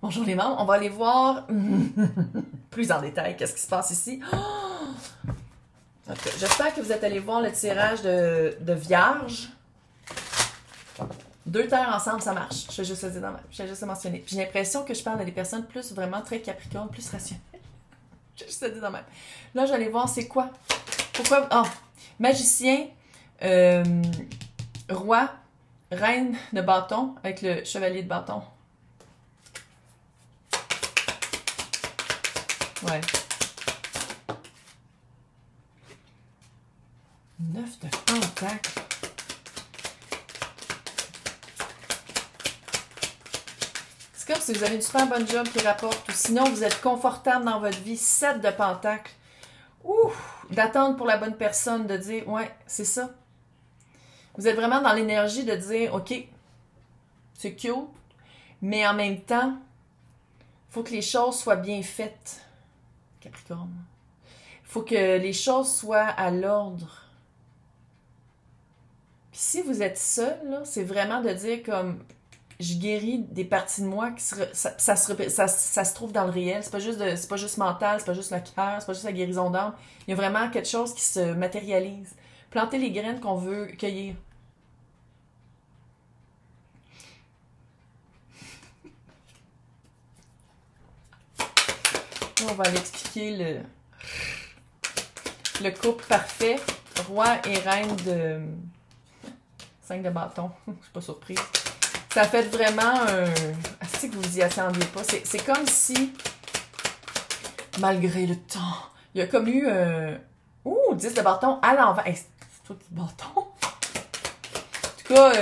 Bonjour les membres, on va aller voir plus en détail qu'est-ce qui se passe ici. Oh! Okay. J'espère que vous êtes allés voir le tirage de Vierge. Deux terres ensemble, ça marche. Je vais juste le dire dans ma... Je vais juste le mentionner. J'ai l'impression que je parle à des personnes plus vraiment très capricornes, plus rationnelles. Je vais juste le dire dans ma... Là, j'allais voir c'est quoi. Pourquoi... Oh! Magicien, roi, reine de bâton avec le chevalier de bâton. Ouais. 9 de pentacle. C'est comme si vous avez une super bonne job qui rapporte, ou sinon vous êtes confortable dans votre vie. 7 de pentacle. Ouh! D'attendre pour la bonne personne, de dire, ouais, c'est ça. Vous êtes vraiment dans l'énergie de dire, ok, c'est cute, mais en même temps, il faut que les choses soient bien faites. Capricorne. Il faut que les choses soient à l'ordre. Puis si vous êtes seul, c'est vraiment de dire comme je guéris des parties de moi qui ça se trouve dans le réel. C'est pas juste mental, c'est pas juste le cœur, c'est pas juste la guérison d'âme. Il y a vraiment quelque chose qui se matérialise. Planter les graines qu'on veut cueillir. On va aller expliquer le couple parfait. Roi et reine de 5 de bâton. Je suis pas surprise. Ça fait vraiment un... C'est que vous y attendiez pas. C'est comme si, malgré le temps, il y a comme eu un... Ouh, 10 de bâton à l'envers. Hey, c'est toi qui bâton. En tout cas,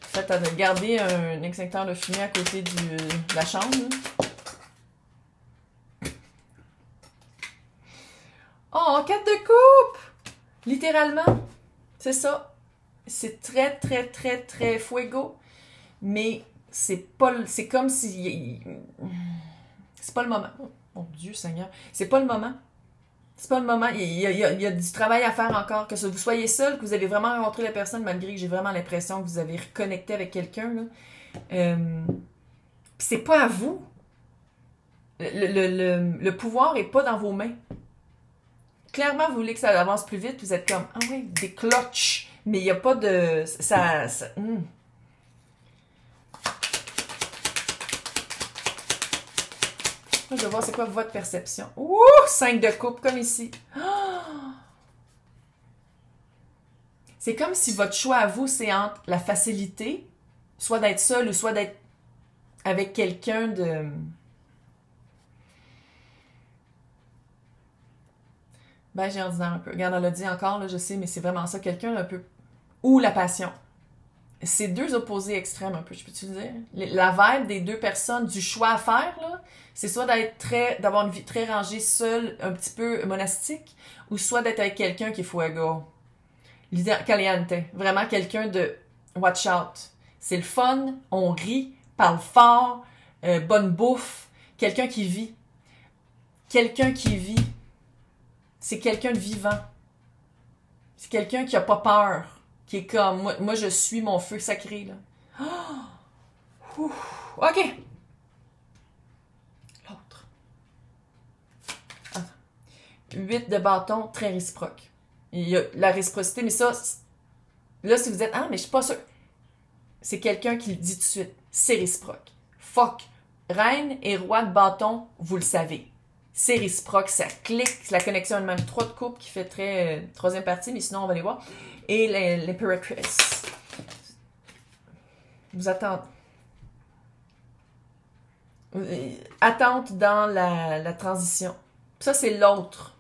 faites à garder un extincteur de fumée à côté de la chambre. Là. Oh, 4 de coupe! Littéralement. C'est ça. C'est très, très, très, très fuego. Mais c'est pas... C'est comme si... C'est pas le moment. Oh, mon Dieu Seigneur. C'est pas le moment. C'est pas le moment. Il y a du travail à faire encore. Que vous soyez seul, que vous avez vraiment rencontré la personne, malgré que j'ai vraiment l'impression que vous avez reconnecté avec quelqu'un. C'est pas à vous. Le pouvoir est pas dans vos mains. Clairement, vous voulez que ça avance plus vite, vous êtes comme, ah oui, des clutches. Mais il n'y a pas de... Je vais voir c'est quoi votre perception. Ouh! 5 de coupe, comme ici. Oh! C'est comme si votre choix à vous, c'est entre la facilité, soit d'être seul ou soit d'être avec quelqu'un de... Ben, j'ai ordinaire un peu. Regarde, on l'a dit encore, là, je sais, mais c'est vraiment ça. Quelqu'un un peu... Ou la passion. C'est deux opposés extrêmes un peu, je peux-tu le dire? La vibe des deux personnes, du choix à faire, là, c'est soit d'avoir une vie très rangée, seule, un petit peu monastique, ou soit d'être avec quelqu'un qui est fuego. Caliente. Vraiment quelqu'un de watch out. C'est le fun, on rit, parle fort, bonne bouffe. Quelqu'un qui vit. Quelqu'un qui vit. C'est quelqu'un de vivant. C'est quelqu'un qui a pas peur. Qui est comme, moi je suis mon feu sacré, là. Oh! OK. L'autre. Attends. 8 de bâton, très réciproque. Il y a la réciprocité, mais ça, là, si vous êtes, ah, mais je suis pas sûre. C'est quelqu'un qui le dit tout de suite. C'est réciproque. Fuck. Reine et roi de bâton, vous le savez. C'est réciproque, ça clique. C'est la connexion elle-même. 3 de coupe qui fait très troisième partie, mais sinon, on va les voir. Et l'impératrice. Vous attendez. Attente dans la transition. Ça, c'est l'autre.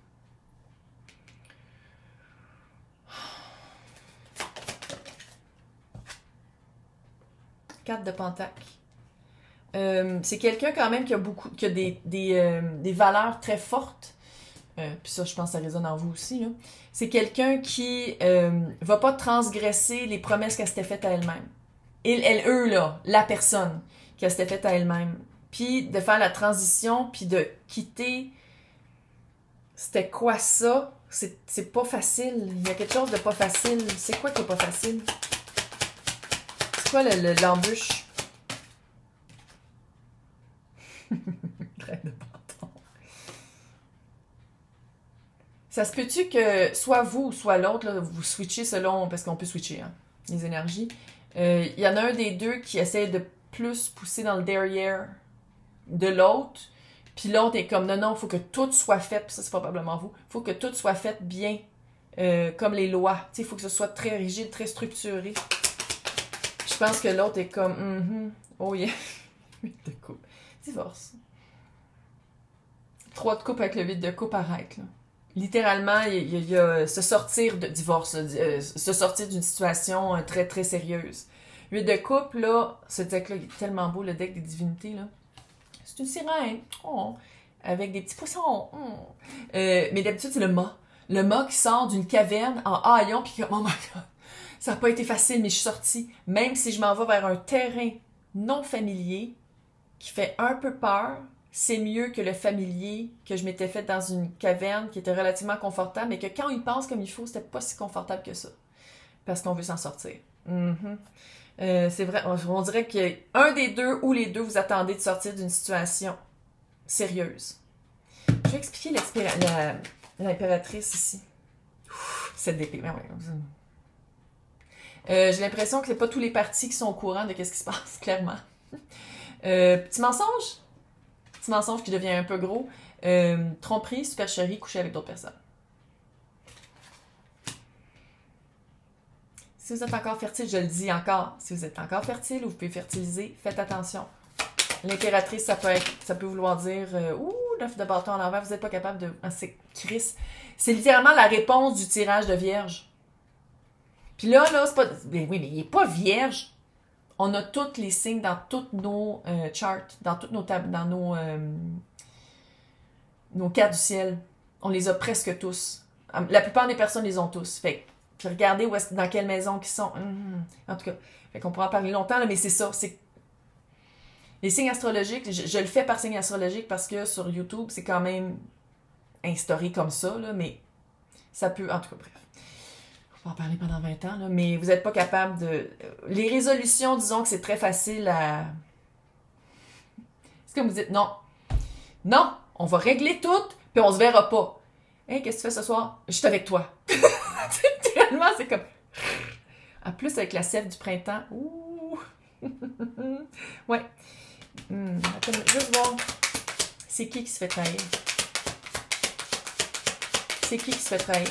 Quatre de pentacle. C'est quelqu'un quand même qui a des valeurs très fortes. Puis ça, je pense que ça résonne en vous aussi. Là. C'est quelqu'un qui va pas transgresser les promesses qu'elle s'était faites à elle-même. Eux, là, la personne qu'elle s'était faite à elle-même. Puis de faire la transition, puis de quitter. C'était quoi ça? C'est pas facile. Il y a quelque chose de pas facile. C'est quoi qui est pas facile? C'est quoi l'embûche? Traîne de bâton. Ça se peut-tu que soit vous ou soit l'autre, vous switchez selon, parce qu'on peut switcher, hein, les énergies. Il y en a un des deux qui essaie de plus pousser dans le derrière de l'autre, puis l'autre est comme, non, il faut que tout soit fait, puis ça c'est probablement vous, il faut que tout soit fait bien, comme les lois. Il faut que ce soit très rigide, très structuré. Je pense que l'autre est comme, oh yeah, 8 de coupe. Divorce. 3 de coupe avec le 8 de coupe, arrête, là. Littéralement, il y a se sortir de divorce, se sortir d'une situation très, très sérieuse. 8 de coupe, là, ce deck-là, il est tellement beau, le deck des divinités, là. C'est une sirène, avec des petits poissons. Mais d'habitude, c'est le mât. Le mât qui sort d'une caverne en haillons, puis oh my god, ça n'a pas été facile, mais je suis sortie. Même si je m'en vais vers un terrain non familier, qui fait un peu peur, c'est mieux que le familier que je m'étais fait dans une caverne qui était relativement confortable, mais que quand on y pense comme il faut, c'était pas si confortable que ça. Parce qu'on veut s'en sortir. C'est vrai, on dirait qu'un des deux ou les deux vous attendez de sortir d'une situation sérieuse. Je vais expliquer l'impératrice ici. Cette d'épée, j'ai l'impression que c'est pas tous les partis qui sont au courant de ce qui se passe, clairement. Petit mensonge? Petit mensonge qui devient un peu gros. Tromperie, supercherie, coucher avec d'autres personnes. Si vous êtes encore fertile, je le dis encore, si vous êtes encore fertile ou vous pouvez fertiliser, faites attention. L'impératrice, ça peut vouloir dire ouh, 9 de bâton à l'envers, vous n'êtes pas capable de. Ah, c'est Chris. C'est littéralement la réponse du tirage de vierge. Puis là, c'est pas. Mais oui, mais il n'est pas vierge. On a tous les signes dans toutes nos charts, dans toutes nos tables, dans nos cartes du ciel. On les a presque tous. La plupart des personnes les ont tous. Fait que regardez dans quelle maison ils sont. En tout cas, fait qu'on pourra en parler longtemps, là, mais c'est ça. C'est les signes astrologiques, je le fais par signe astrologique parce que sur YouTube, c'est quand même instauré comme ça, là, mais ça peut. En tout cas, bref. On va en parler pendant 20 ans, là, mais vous n'êtes pas capable de. Les résolutions, disons que c'est très facile à. C'est comme vous dites, non. Non, on va régler tout, puis on se verra pas. Hey, qu'est-ce que tu fais ce soir? Je suis avec toi. Tellement, c'est comme. En plus, avec la sève du printemps. Ouh! Ouais. Attends, juste voir. C'est qui se fait trahir? C'est qui se fait trahir?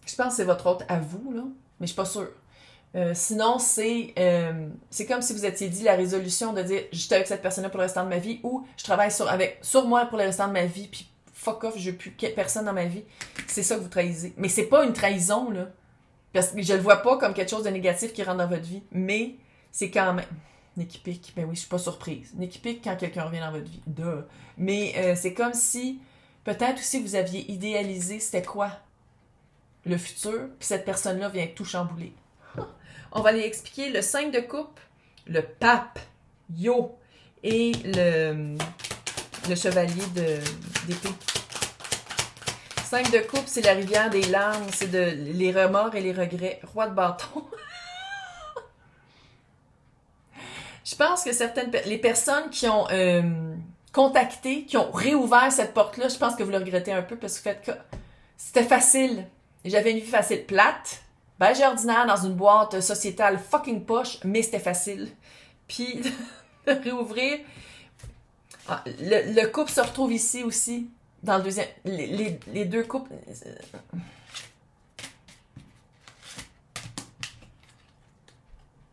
Je pense que c'est votre hôte à vous, là, mais je suis pas sûre. Sinon, c'est comme si vous étiez dit la résolution de dire je suis avec cette personne-là pour le restant de ma vie ou je travaille sur moi pour le restant de ma vie, puis fuck off, je veux plus personne dans ma vie. C'est ça que vous trahissez. Mais c'est pas une trahison, là. Parce que je le vois pas comme quelque chose de négatif qui rentre dans votre vie, mais c'est quand même. Nikki Pick, ben oui, je suis pas surprise. Nikki Pick quand quelqu'un revient dans votre vie. Duh. Mais c'est comme si, peut-être aussi vous aviez idéalisé c'était quoi le futur, puis cette personne-là vient tout chambouler. On va aller expliquer le 5 de coupe, le pape, yo, et le chevalier d'épée. 5 de coupe, c'est la rivière des larmes, c'est les remords et les regrets. Roi de bâton. Je pense que les personnes qui ont contacté, qui ont réouvert cette porte-là, je pense que vous le regrettez un peu parce que c'était facile. J'avais une vie facile, plate, beige ordinaire dans une boîte sociétale fucking poche, mais c'était facile. Puis, de réouvrir, le couple se retrouve ici aussi, dans le deuxième, les deux couples.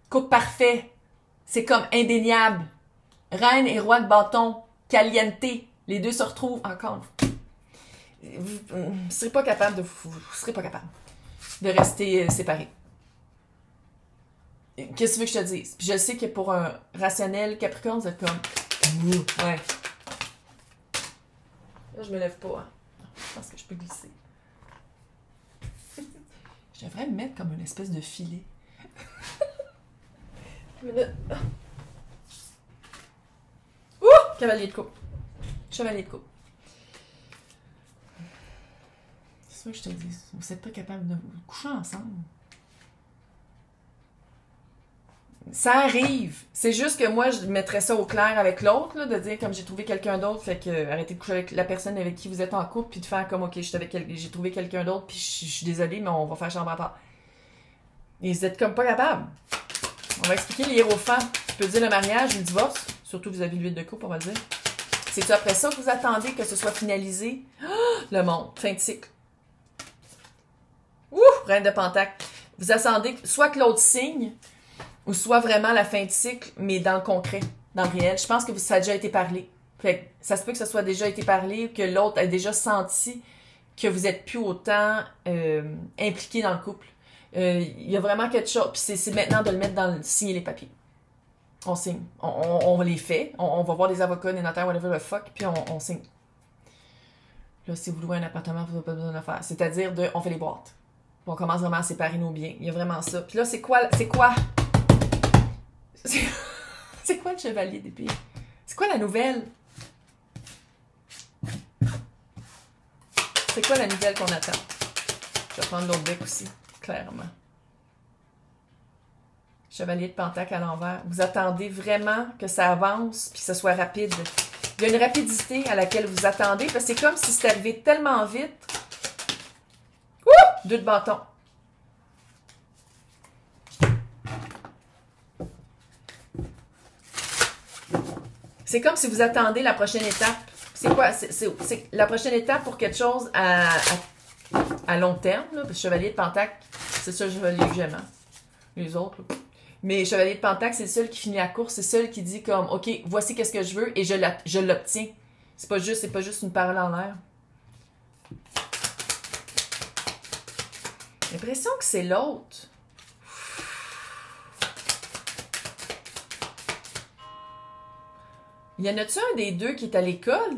Couple parfait, c'est comme indéniable. Reine et roi de bâton, caliente, les deux se retrouvent encore. Vous ne serez pas capable de rester séparés. Qu'est-ce que tu veux que je te dise? Puis je sais que pour un rationnel Capricorne, vous êtes comme ouais. Là, je me lève pas. Hein. Je pense que je peux glisser. Je devrais me mettre comme une espèce de filet. Cavalier de coupe. Chevalier de coupe. ça que je te dis. Vous n'êtes pas capable de vous coucher ensemble. Ça arrive. C'est juste que moi, je mettrais ça au clair avec l'autre, là, de dire comme j'ai trouvé quelqu'un d'autre, fait que arrêtez de coucher avec la personne avec qui vous êtes en couple, puis de faire comme ok, j'ai trouvé quelqu'un d'autre, puis je suis désolée, mais on va faire chambre à part. Et vous êtes comme pas capable. On va expliquer les hiérophants. Tu peux dire le mariage, le divorce, surtout vous avez l'huile de coupe, on va le dire. C'est après ça que vous attendez que ce soit finalisé. Le monde, fin de cycle. Ouh, reine de pentacle. Vous attendez soit que l'autre signe, ou soit vraiment la fin de cycle, mais dans le concret, dans le réel. Je pense que ça a déjà été parlé. Fait que ça se peut que ça soit déjà été parlé, que l'autre a déjà senti que vous êtes plus autant impliqué dans le couple. Il y a vraiment quelque chose. Puis c'est maintenant de le mettre dans signer les papiers. On signe. On les fait. On va voir des avocats, des notaires, whatever the fuck, puis on signe. Là, si vous louez un appartement, vous n'avez pas besoin de le faire. C'est-à-dire on fait les boîtes. On commence vraiment à séparer nos biens. Il y a vraiment ça. Puis là, c'est quoi? C'est quoi le chevalier d'épée? C'est quoi la nouvelle? C'est quoi la nouvelle qu'on attend? Je vais prendre l'autre deck aussi, clairement. Chevalier de pentacle à l'envers. Vous attendez vraiment que ça avance puis que ce soit rapide. Il y a une rapidité à laquelle vous attendez parce que c'est comme si c'était arrivé tellement vite. Ouh! 2 de bâton. C'est comme si vous attendez la prochaine étape. C'est quoi? C'est la prochaine étape pour quelque chose à long terme. Là, parce que chevalier de pentacle, c'est ça le chevalier que j'aime. Hein? Les autres, là. Mais chevalier de pentacle, c'est le seul qui finit la course. C'est le seul qui dit comme, OK, voici qu'est-ce que je veux et je l'obtiens. C'est pas juste une parole en l'air. J'ai l'impression que c'est l'autre. Il y en a-tu un des deux qui est à l'école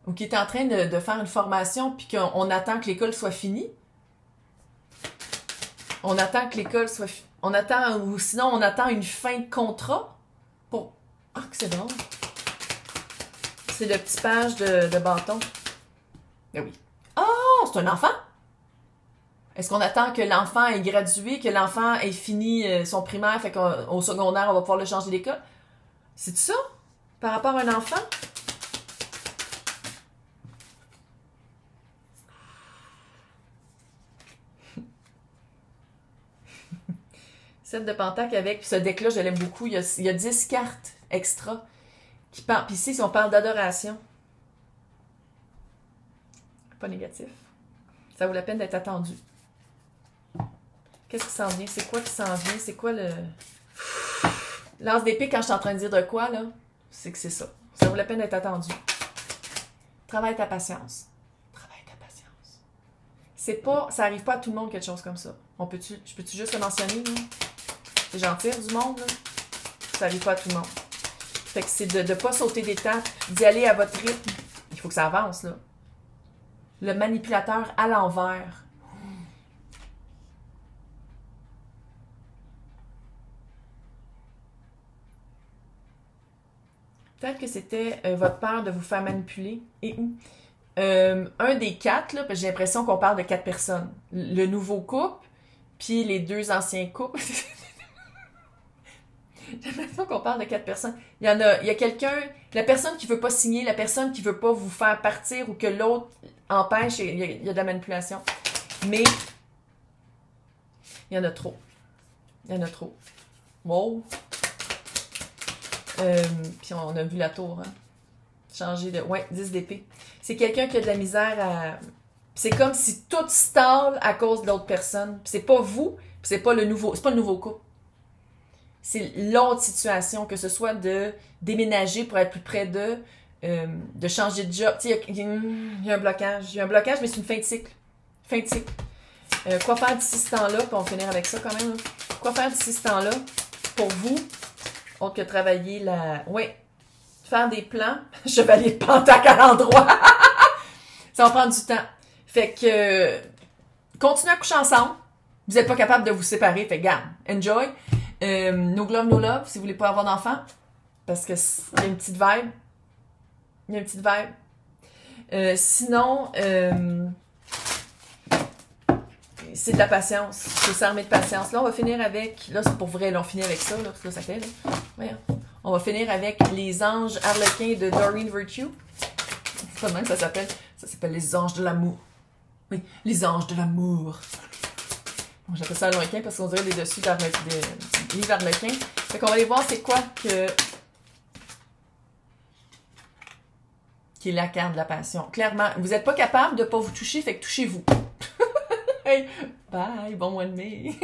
ou qui est en train de faire une formation puis qu'on attend que l'école soit finie? On attend que l'école soit finie. Ou sinon on attend une fin de contrat pour... Ah, que c'est drôle. C'est le petit page de bâton. Ben oui. Oh, c'est un enfant? Est-ce qu'on attend que l'enfant ait gradué, que l'enfant ait fini son primaire, fait qu'au secondaire, on va pouvoir le changer d'école? C'est ça? Par rapport à un enfant? Set de pentacle avec, ce deck-là, je l'aime beaucoup. Il y a 10 cartes extra qui parlent. Puis ici, si on parle d'adoration, pas négatif. Ça vaut la peine d'être attendu. Qu'est-ce qui s'en vient? C'est quoi qui s'en vient? C'est quoi le... Lance d'épée, quand je suis en train de dire de quoi, là, c'est que c'est ça. Ça vaut la peine d'être attendu. Travaille ta patience. Travaille ta patience. C'est pas... Ça arrive pas à tout le monde, quelque chose comme ça. Je peux-tu juste le mentionner, là? C'est gentil du monde, là. Ça arrive pas à tout le monde. Fait que c'est de ne pas sauter d'étape, d'y aller à votre rythme. Il faut que ça avance, là. Le manipulateur à l'envers. Peut-être que c'était votre peur de vous faire manipuler. Et où? Un des 4, là, parce que j'ai l'impression qu'on parle de 4 personnes. Le nouveau couple, puis les 2 anciens couples. J'ai l'impression qu'on parle de 4 personnes. Il y a quelqu'un, la personne qui veut pas signer, la personne qui veut pas vous faire partir ou que l'autre empêche, il y a de la manipulation. Mais il y en a trop. Il y en a trop. Wow. Puis on a vu la tour, hein. Changer de... Ouais, 10 d'épée. C'est quelqu'un qui a de la misère à... C'est comme si tout stalle à cause de l'autre personne. Puis c'est pas vous, puis c'est pas le nouveau couple. C'est l'autre situation, que ce soit de déménager pour être plus près d'eux, de changer de job. Tu sais, il y a un blocage. Il y a un blocage, mais c'est une fin de cycle. Fin de cycle. Quoi faire d'ici ce temps-là, puis on va finir avec ça quand même. Hein. Quoi faire d'ici ce temps-là pour vous, autre que travailler la... Oui, faire des plans. Chevalier de pentacle à l'endroit. Ça va prendre du temps. Fait que, continuez à coucher ensemble. Vous n'êtes pas capable de vous séparer, fait garde. Enjoy. No glove, no love, si vous voulez pas avoir d'enfant. Parce que il y a une petite vibe. Il y a une petite vibe. Sinon, c'est de la patience. C'est s'armer de patience. Là, on va finir avec... Là, c'est pour vrai. Là, on finit avec ça. Là, parce que là, ça fait... Là. Voyons. On va finir avec les anges harlequins de Doreen Virtue. C'est pas de même que ça s'appelle. Ça s'appelle les anges de l'amour. Oui, les anges de l'amour. Bon, j'appelle ça harlequin parce qu'on dirait des dessus de livres harlequins. Fait qu'on va aller voir c'est quoi qui est la carte de la passion. Clairement, vous n'êtes pas capable de ne pas vous toucher, fait que touchez-vous. Hey, bye, bon mois de mai.